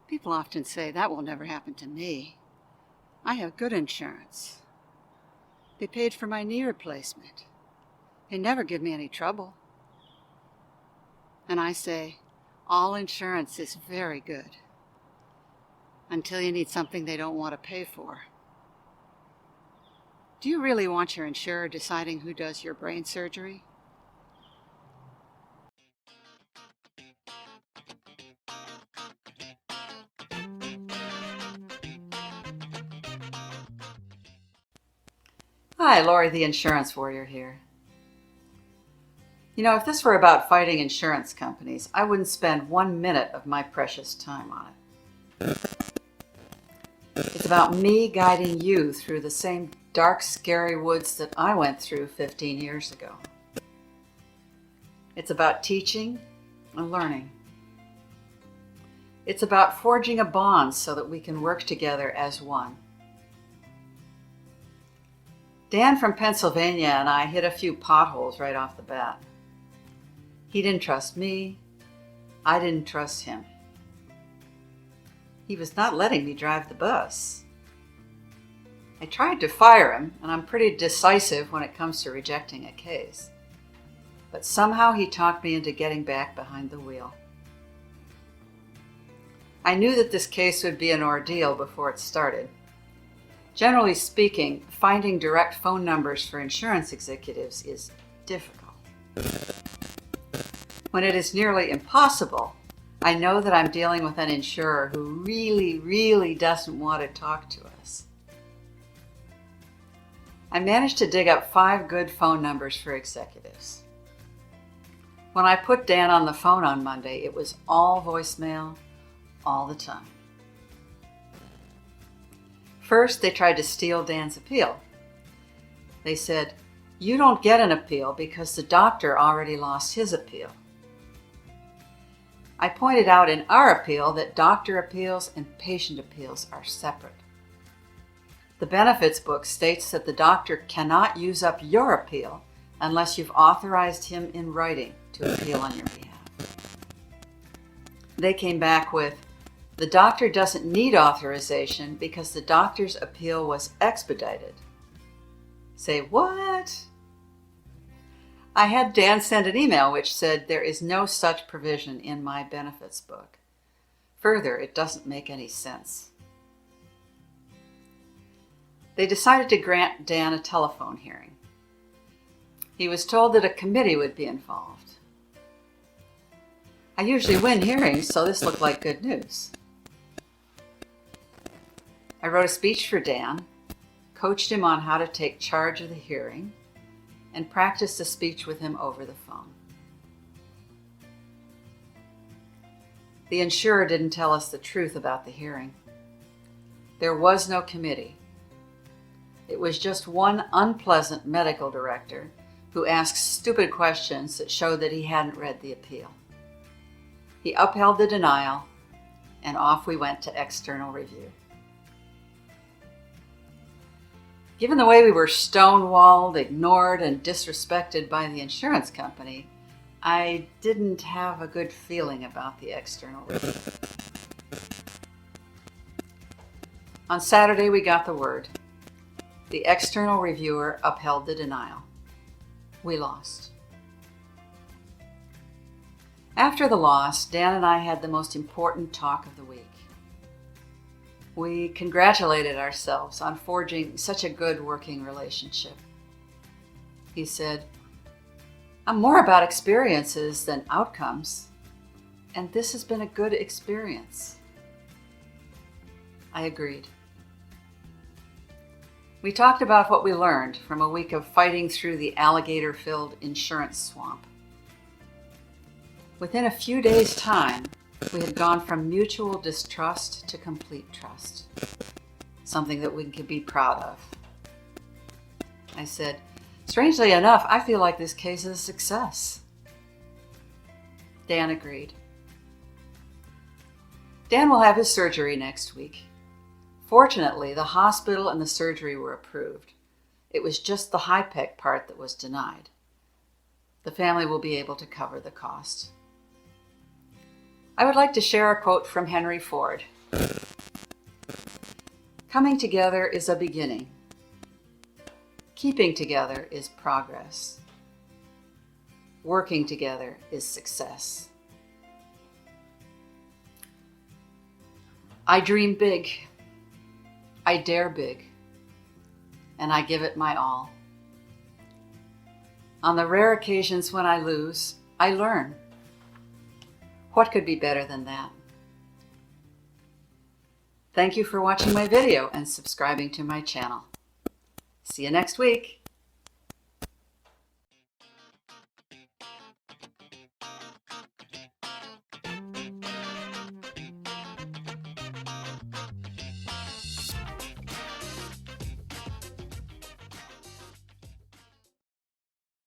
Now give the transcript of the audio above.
People often say that will never happen to me. I have good insurance. They paid for my knee replacement. They never give me any trouble. And I say, all insurance is very good. Until you need something they don't want to pay for. Do you really want your insurer deciding who does your brain surgery? Hi, Lori the Insurance Warrior here. You know, if this were about fighting insurance companies, I wouldn't spend 1 minute of my precious time on it. It's about me guiding you through the same dark, scary woods that I went through 15 years ago. It's about teaching and learning. It's about forging a bond so that we can work together as one. Dan from Pennsylvania and I hit a few potholes right off the bat. He didn't trust me. I didn't trust him. He was not letting me drive the bus. I tried to fire him, and I'm pretty decisive when it comes to rejecting a case. But somehow he talked me into getting back behind the wheel. I knew that this case would be an ordeal before it started. Generally speaking, finding direct phone numbers for insurance executives is difficult. When it is nearly impossible, I know that I'm dealing with an insurer who really doesn't want to talk to us. I managed to dig up 5 good phone numbers for executives. When I put Dan on the phone on Monday, it was all voicemail, all the time. First, they tried to steal Dan's appeal. They said, "You don't get an appeal because the doctor already lost his appeal." I pointed out in our appeal that doctor appeals and patient appeals are separate. The benefits book states that the doctor cannot use up your appeal unless you've authorized him in writing to appeal on your behalf. They came back with, "The doctor doesn't need authorization because the doctor's appeal was expedited." Say what? I had Dan send an email which said there is no such provision in my benefits book. Further, it doesn't make any sense. They decided to grant Dan a telephone hearing. He was told that a committee would be involved. I usually win hearings, so this looked like good news. I wrote a speech for Dan, coached him on how to take charge of the hearing, and practiced a speech with him over the phone. The insurer didn't tell us the truth about the hearing. There was no committee. It was just one unpleasant medical director who asked stupid questions that showed that he hadn't read the appeal. He upheld the denial, and off we went to external review. Given the way we were stonewalled, ignored, and disrespected by the insurance company, I didn't have a good feeling about the external review. On Saturday, we got the word. The external reviewer upheld the denial. We lost. After the loss, Dan and I had the most important talk of the week. We congratulated ourselves on forging such a good working relationship. He said, "I'm more about experiences than outcomes, and this has been a good experience." I agreed. We talked about what we learned from a week of fighting through the alligator-filled insurance swamp. Within a few days' time, we had gone from mutual distrust to complete trust, something that we could be proud of. I said, "Strangely enough, I feel like this case is a success." Dan agreed. Dan will have his surgery next week. Fortunately, the hospital and the surgery were approved. It was just the HIPEC part that was denied. The family will be able to cover the cost. I would like to share a quote from Henry Ford, Coming together is a beginning. Keeping together is progress. Working together is success. I dream big. I dare big. And I give it my all. On the rare occasions when I lose, I learn. What could be better than that? Thank you for watching my video and subscribing to my channel. See you next week.